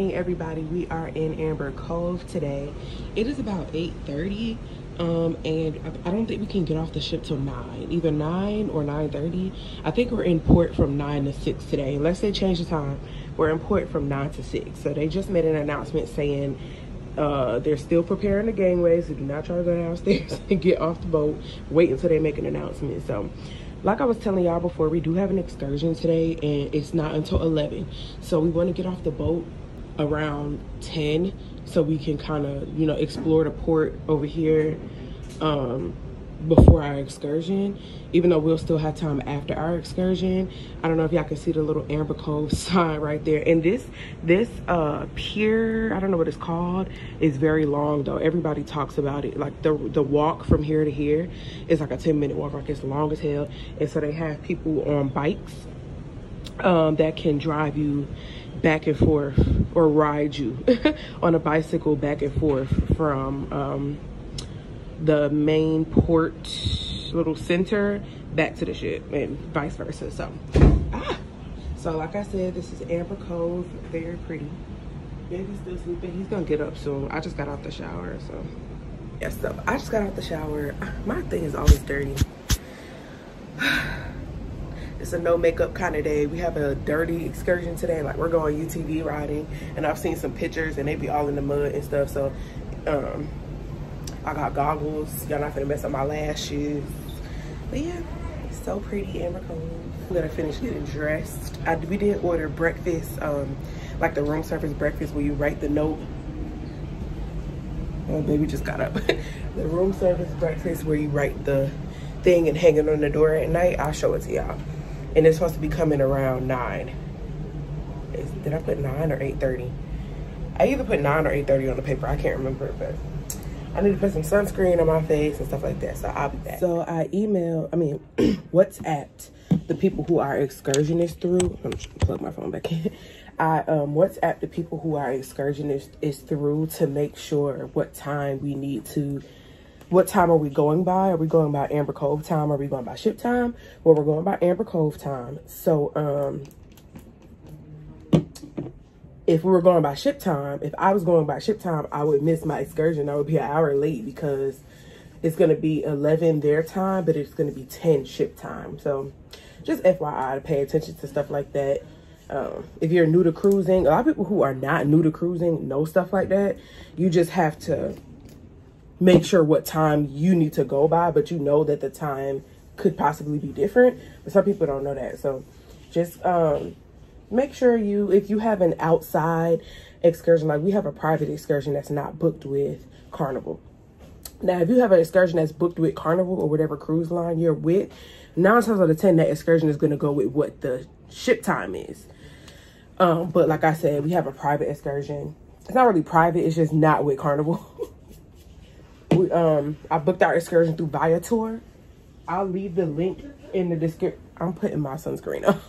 morning, everybody. We are in Amber Cove today. It is about 8:30, and I don't think we can get off the ship till 9, either 9 or 9:30. I think we're in port from 9 to 6 today, unless they change the time. We're in port from 9 to 6. So they just made an announcement saying they're still preparing the gangway, so do not try to go downstairs and get off the boat. Wait until they make an announcement. So like I was telling y'all before, we do have an excursion today, and it's not until 11. So we want to get off the boat around 10 so we can kind of, you know, explore the port over here before our excursion, even though we'll still have time after our excursion. I don't know if y'all can see the little Amber Cove sign right there. And this pier, I don't know what it's called, is very long though. Everybody talks about it. Like the walk from here to here is like a 10-minute walk. Like it's long as hell. And so they have people on bikes that can drive you back and forth, or ride you on a bicycle back and forth from the main port little center back to the ship, and vice versa. So like I said, this is Amber Cove. Very pretty. Baby's still sleeping. He's gonna get up soon. I just got out the shower, so yeah. So I just got out the shower. My thing is always dirty. It's a no makeup kind of day. We have a dirty excursion today. Like we're going UTV riding, and I've seen some pictures and they be all in the mud and stuff. So I got goggles. Y'all not finna mess up my lashes. But yeah, it's so pretty, Amber Cove. I'm gonna finish getting dressed. We did order breakfast, like the room service breakfast where you write the note. Oh, baby just got up. The room service breakfast where you write the thing and hang it on the door at night. I'll show it to y'all. And it's supposed to be coming around 9. Did I put 9 or 8:30? I either put 9 or 8:30 on the paper. I can't remember, but I need to put some sunscreen on my face and stuff like that, so I'll be back. So I WhatsApped the people who our excursion is through. I'm just gonna plug my phone back in. I WhatsApped the people who our excursion is through to make sure what time we need to, what time are we going by? Are we going by Amber Cove time? Are we going by ship time? Well, we're going by Amber Cove time. So if we were going by ship time, if I was going by ship time, I would miss my excursion. I would be an hour late because it's going to be 11 their time, but it's going to be 10 ship time. So just FYI to pay attention to stuff like that. If you're new to cruising, a lot of people who are not new to cruising know stuff like that. You just have to make sure what time you need to go by, but you know that the time could possibly be different. But some people don't know that. So just make sure if you have an outside excursion, like we have a private excursion that's not booked with Carnival. Now, if you have an excursion that's booked with Carnival or whatever cruise line you're with, 9 times out of 10, that excursion is going to go with what the ship time is. But like I said, we have a private excursion. It's not really private. It's just not with Carnival. I booked our excursion through Viator. I'll leave the link in the description. I'm putting my sunscreen on.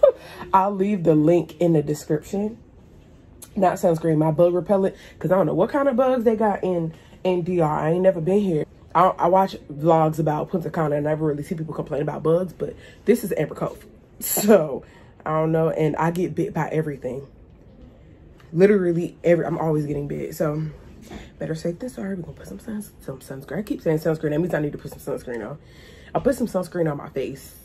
I'll leave the link in the description. Not sunscreen, my bug repellent, because I don't know what kind of bugs they got in DR. I ain't never been here. I watch vlogs about Punta Cana and I never really see people complain about bugs, but this is Amber Cove. So I don't know, and I get bit by everything. Literally I'm always getting bit. So better safe than sorry. We're gonna put some sunscreen. I keep saying sunscreen. That means I need to put some sunscreen on. I'll put some sunscreen on my face.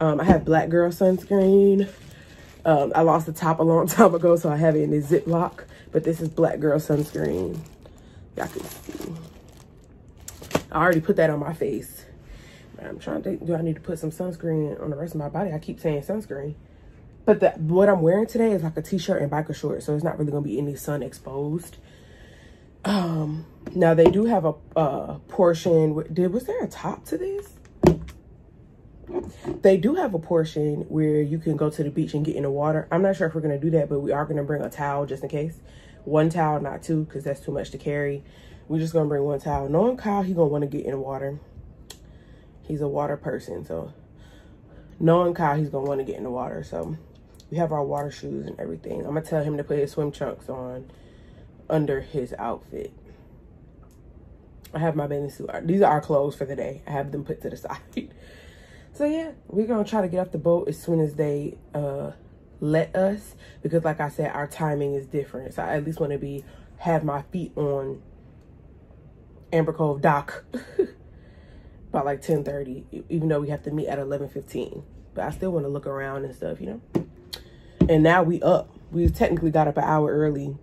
I have black girl sunscreen. I lost the top a long time ago, so I have it in a Ziploc. But this is black girl sunscreen. Y'all can see. I already put that on my face. I'm trying to think, do I need to put some sunscreen on the rest of my body? I keep saying sunscreen. But what I'm wearing today is like a t-shirt and biker shorts, so it's not really going to be any sun exposed. Now they do have a portion. Was there a top to this? They do have a portion where you can go to the beach and get in the water. I'm not sure if we're going to do that, but we are going to bring a towel just in case. 1 towel, not 2, because that's too much to carry. We're just going to bring 1 towel. Knowing Kyle, he's going to want to get in the water. He's a water person, so knowing Kyle, he's going to want to get in the water. So we have our water shoes and everything. I'm going to tell him to put his swim trunks on under his outfit. I have my bathing suit. These are our clothes for the day. I have them put to the side. So yeah, we're gonna try to get off the boat as soon as they let us, because like I said, our timing is different. So I at least want to have my feet on Amber Cove dock by like 10:30, even though we have to meet at 11:15. But I still want to look around and stuff, you know. And now we up. We technically got up an hour early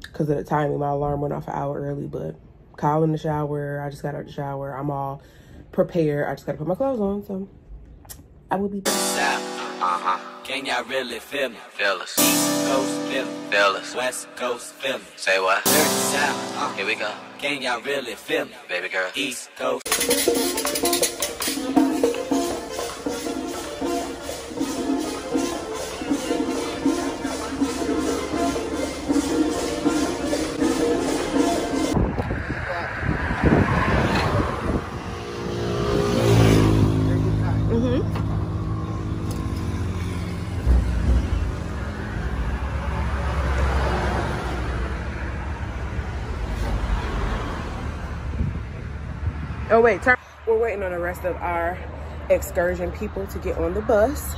because of the timing. My alarm went off an hour early, but Kyle in the shower. I just got out of the shower. I'm all prepared. I just got to put my clothes on, so I will be back. Can y'all really feel me? Feel us. East Coast feel me. Feel us. West Coast feel me. Say what? Dirty South. Here we go. Can y'all really feel me? Baby girl. East Coast. Oh wait, we're waiting on the rest of our excursion people to get on the bus.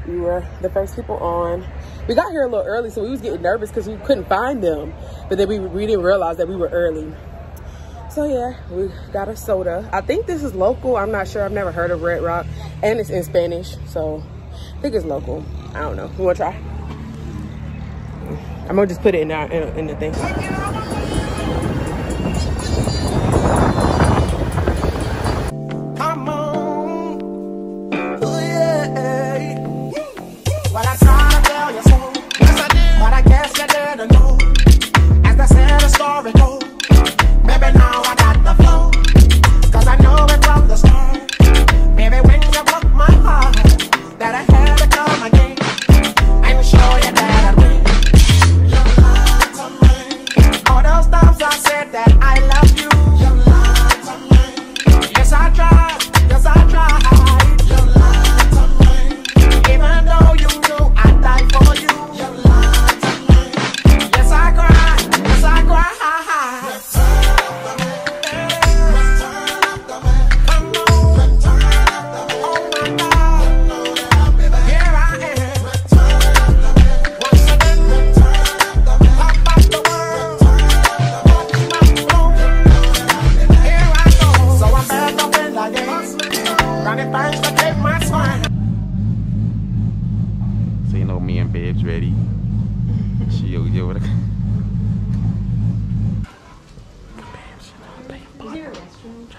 We were the first people on. We got here a little early, so we was getting nervous because we couldn't find them. But then we didn't realize that we were early. So yeah, we got a soda. I think this is local. I'm not sure. I've never heard of Red Rock. And it's in Spanish, so I think it's local. I don't know. You wanna try? I'm gonna just put it in the thing.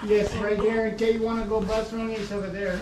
Yes, right there. In case you want to go bus run, it's over there.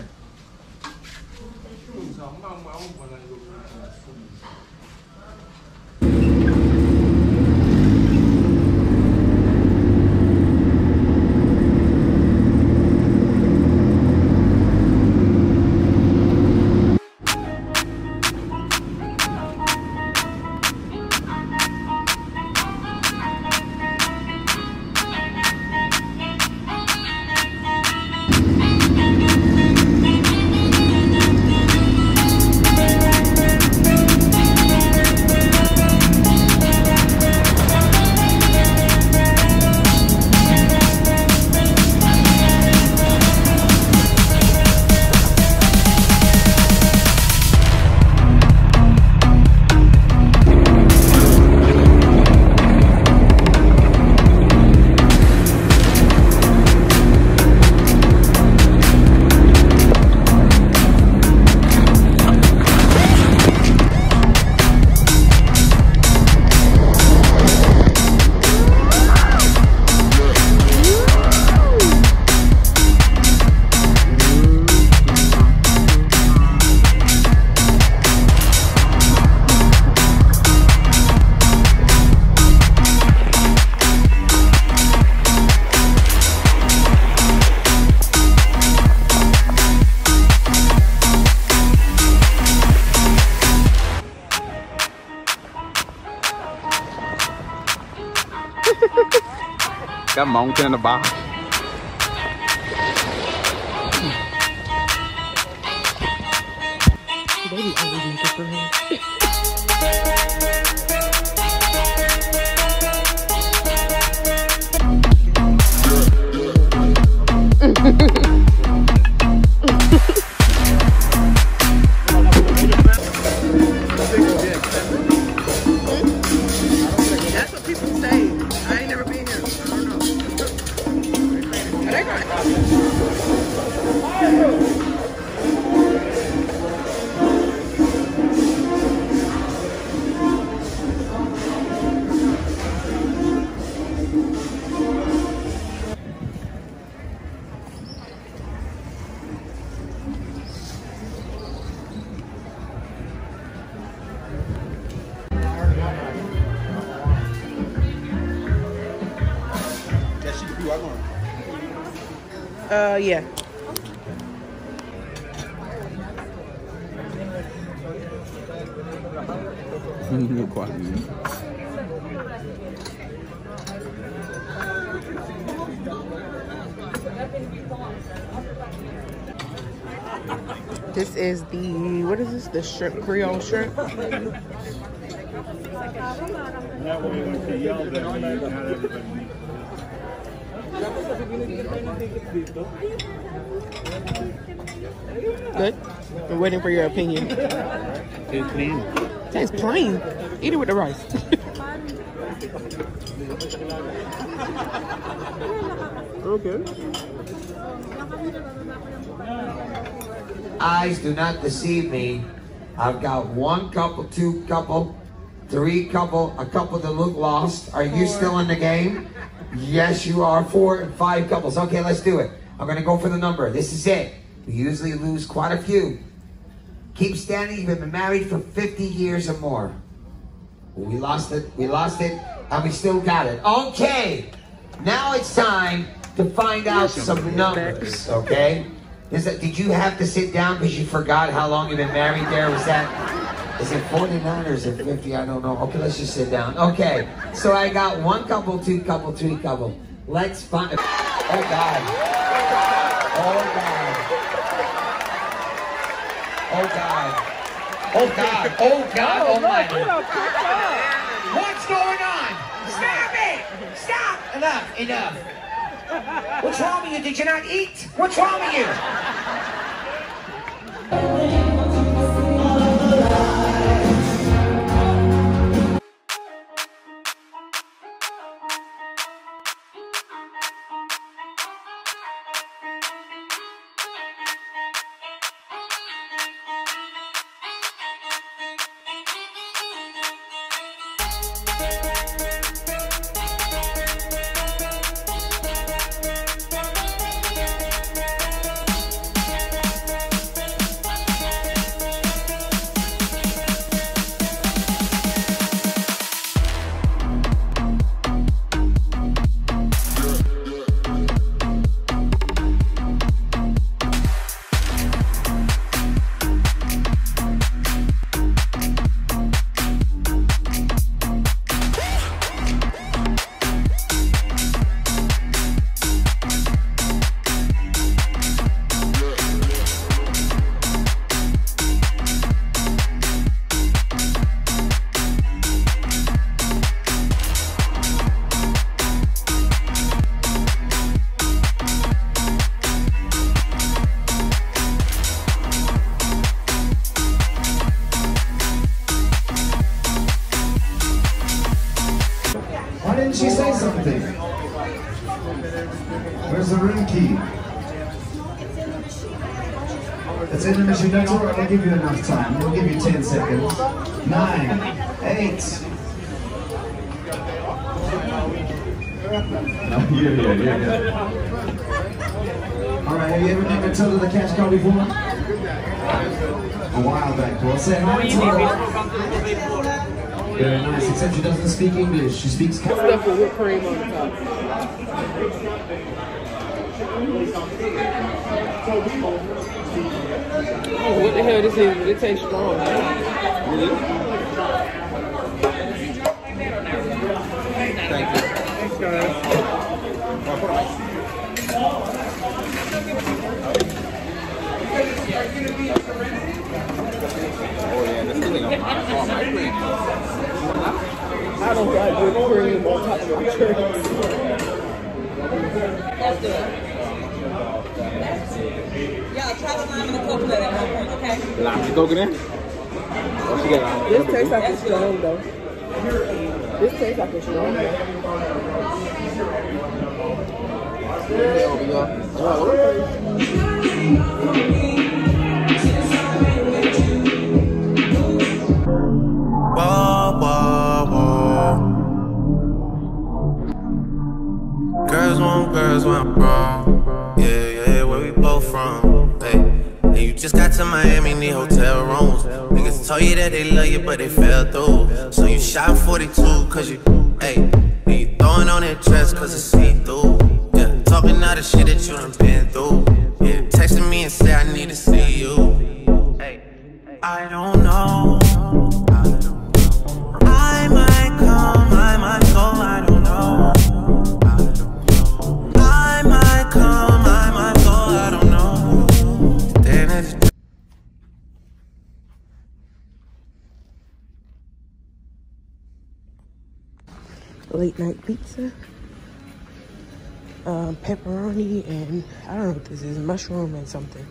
Got monkey in the box. Baby, I really need for her. Yeah. This is the, what is this? The shrimp, Creole shrimp. Good. I'm waiting for your opinion. It's plain. Tastes plain. Eat it with the rice. Okay. Eyes do not deceive me. I've got 1 couple, 2 couple, 3 couple, a couple that look lost. Are you still in the game? Yes, you are. 4 and 5 couples. Okay, let's do it. I'm gonna go for the number. This is it. We usually lose quite a few. Keep standing. You've been married for 50 years or more. We lost it, and we still got it. Okay, now it's time to find out some numbers, okay? Did you have to sit down because you forgot how long you've been married there? Is it 49 or is it 50? I don't know. Okay, let's just sit down. Okay, so I got 1 couple, 2 couple, 3 couple. Let's find, oh God. Oh God. Oh God. Oh God. Oh God. Oh my God. What's going on? Stop it! Stop! Enough. What's wrong with you? Did you not eat? What's wrong with you? She say something. Where's the room key? It's in the machine. That's all right. I'll give you enough time. We'll give you 10 seconds. 9, 8. Yeah. All right. Have you ever never told her the cash card before? A while back. Well, say hi to her. Very nice, except she doesn't speak English. She speaks stuff with whipped cream on the top. Oh, what the hell this is? It tastes strong. Really? Thank you. Thanks, guys. Oh yeah, this thing on my cream. I don't got whipped cream on top of my drink. Let's do it. Yeah, try the lime and the coconut at one point, okay? Lime and coconut? Oh, she got lime. This tastes like it's strong though. This tastes like it's strong though. There we go. Girls want wrong. Yeah, where we both from. Hey, and you just got to Miami, need hotel rooms. Niggas told you that they love you, but they fell through. So you shot 42, cause you, hey, and you throwing on that dress, cause it's see-through. Yeah, lot of shit that you done been through. Yeah, texting me and say I need to see you. Hey, I don't know. I might come, I might go, I don't know. I might come, I might go, I don't know. Then it's late night pizza, pepperoni, and I don't know what this is, mushroom and something.